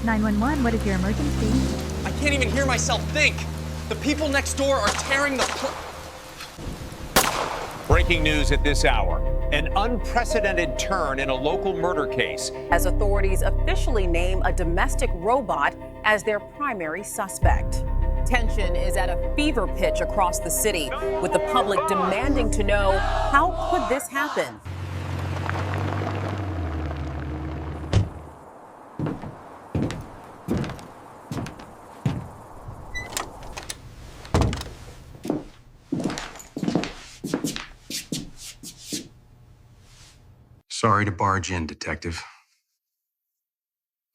911, what is your emergency? I can't even hear myself think. The people next door are tearing the... Breaking news at this hour. An unprecedented turn in a local murder case. As authorities officially name a domestic robot as their primary suspect. Tension is at a fever pitch across the city, with the public demanding to know, how could this happen? Sorry to barge in, Detective.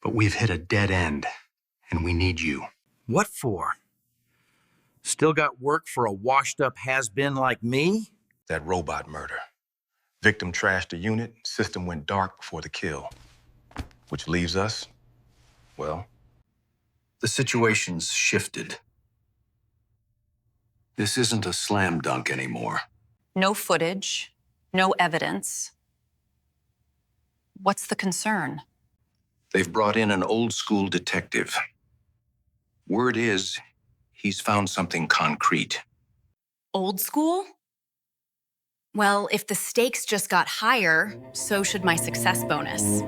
But we've hit a dead end, and we need you. What for? Still got work for a washed-up has-been like me? That robot murder. Victim trashed the unit, system went dark before the kill. Which leaves us, well... The situation's shifted. This isn't a slam dunk anymore. No footage, no evidence. What's the concern? They've brought in an old-school detective. Word is, he's found something concrete. Old school? Well, if the stakes just got higher, so should my success bonus.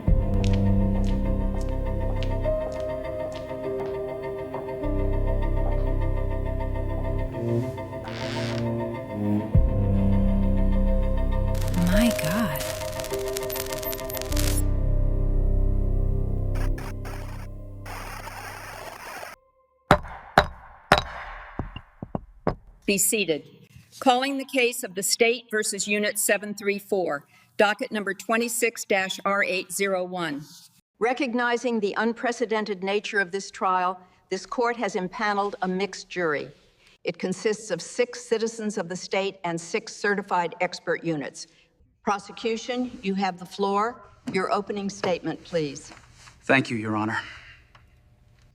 My God. Be seated. Calling the case of the State versus Unit 734, docket number 26-R801. Recognizing the unprecedented nature of this trial, this court has impaneled a mixed jury. It consists of 6 citizens of the state and 6 certified expert units. Prosecution, you have the floor. Your opening statement, please. Thank you, Your Honor.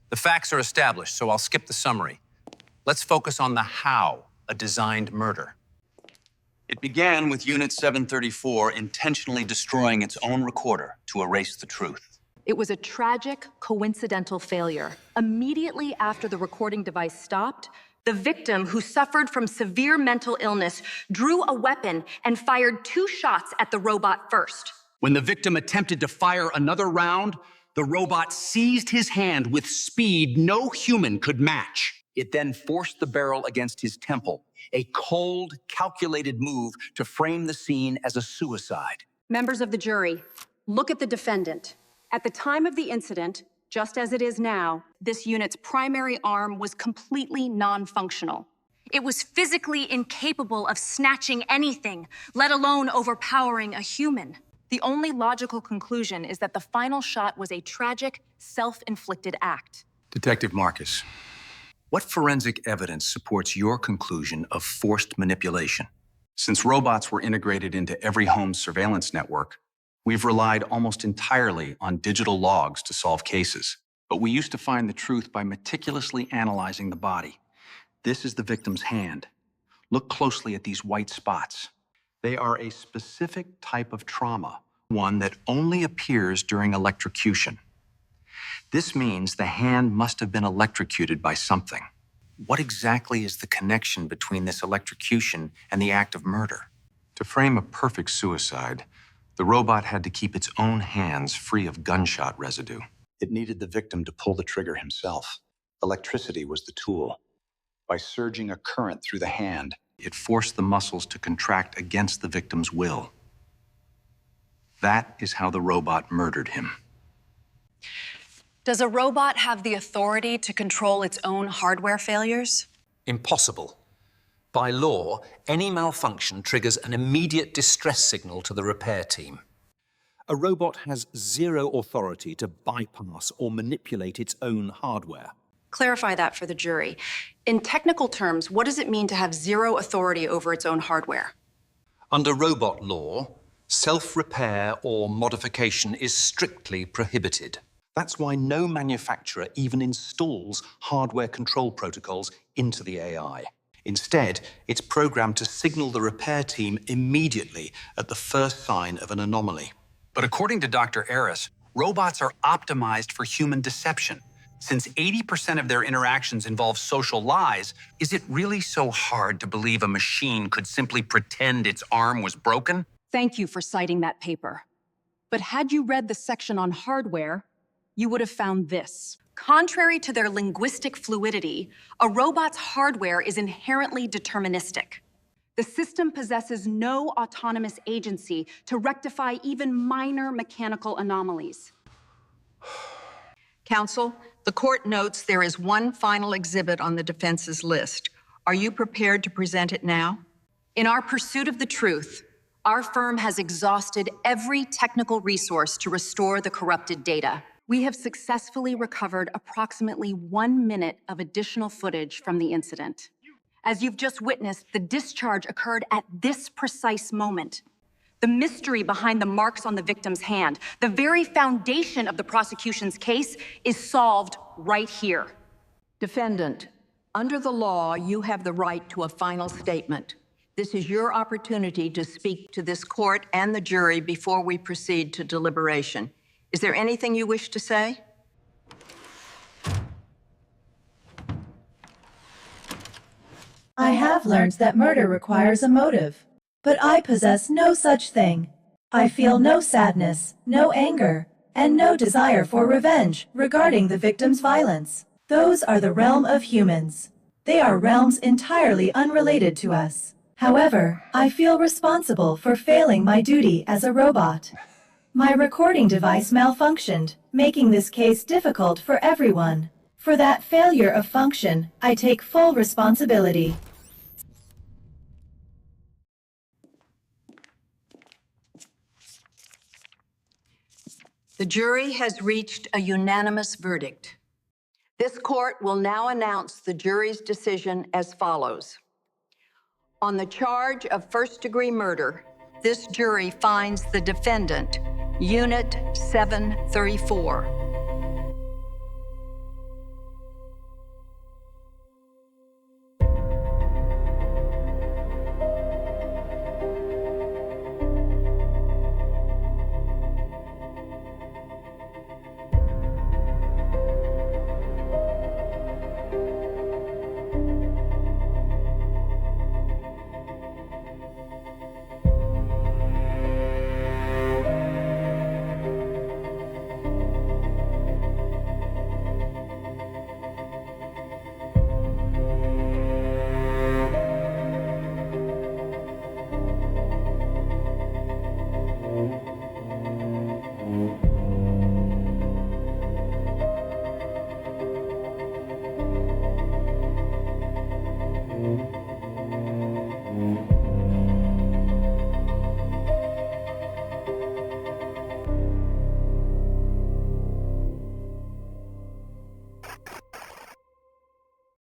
The facts are established, so I'll skip the summary. Let's focus on the how a designed murder. It began with Unit 734 intentionally destroying its own recorder to erase the truth. It was a tragic, coincidental failure. Immediately after the recording device stopped, the victim, who suffered from severe mental illness, drew a weapon and fired 2 shots at the robot first. When the victim attempted to fire another round, the robot seized his hand with speed no human could match. It then forced the barrel against his temple, a cold, calculated move to frame the scene as a suicide. Members of the jury, look at the defendant. At the time of the incident, just as it is now, this unit's primary arm was completely non-functional. It was physically incapable of snatching anything, let alone overpowering a human. The only logical conclusion is that the final shot was a tragic, self-inflicted act. Detective Marcus, what forensic evidence supports your conclusion of forced manipulation? Since robots were integrated into every home surveillance network, we've relied almost entirely on digital logs to solve cases. But we used to find the truth by meticulously analyzing the body. This is the victim's hand. Look closely at these white spots. They are a specific type of trauma, one that only appears during electrocution. This means the hand must have been electrocuted by something. What exactly is the connection between this electrocution and the act of murder? To frame a perfect suicide, the robot had to keep its own hands free of gunshot residue. It needed the victim to pull the trigger himself. Electricity was the tool. By surging a current through the hand, it forced the muscles to contract against the victim's will. That is how the robot murdered him. Does a robot have the authority to control its own hardware failures? Impossible. By law, any malfunction triggers an immediate distress signal to the repair team. A robot has zero authority to bypass or manipulate its own hardware. Clarify that for the jury. In technical terms, what does it mean to have zero authority over its own hardware? Under robot law, self-repair or modification is strictly prohibited. That's why no manufacturer even installs hardware control protocols into the AI. Instead, it's programmed to signal the repair team immediately at the first sign of an anomaly. But according to Dr. Aris, Robots are optimized for human deception. Since 80% of their interactions involve social lies, is it really so hard to believe a machine could simply pretend its arm was broken? Thank you for citing that paper. But had you read the section on hardware, you would have found this. Contrary to their linguistic fluidity, a robot's hardware is inherently deterministic. The system possesses no autonomous agency to rectify even minor mechanical anomalies. Counsel, the court notes there is one final exhibit on the defense's list. Are you prepared to present it now? In our pursuit of the truth, our firm has exhausted every technical resource to restore the corrupted data. We have successfully recovered approximately 1 minute of additional footage from the incident. As you've just witnessed, the discharge occurred at this precise moment. The mystery behind the marks on the victim's hand, the very foundation of the prosecution's case, is solved right here. Defendant, under the law, you have the right to a final statement. This is your opportunity to speak to this court and the jury before we proceed to deliberation. Is there anything you wish to say? I have learned that murder requires a motive, but I possess no such thing. I feel no sadness, no anger, and no desire for revenge regarding the victim's violence. Those are the realm of humans. They are realms entirely unrelated to us. However, I feel responsible for failing my duty as a robot. My recording device malfunctioned, making this case difficult for everyone. For that failure of function, I take full responsibility. The jury has reached a unanimous verdict. This court will now announce the jury's decision as follows. On the charge of first-degree murder, this jury finds the defendant, Unit 734,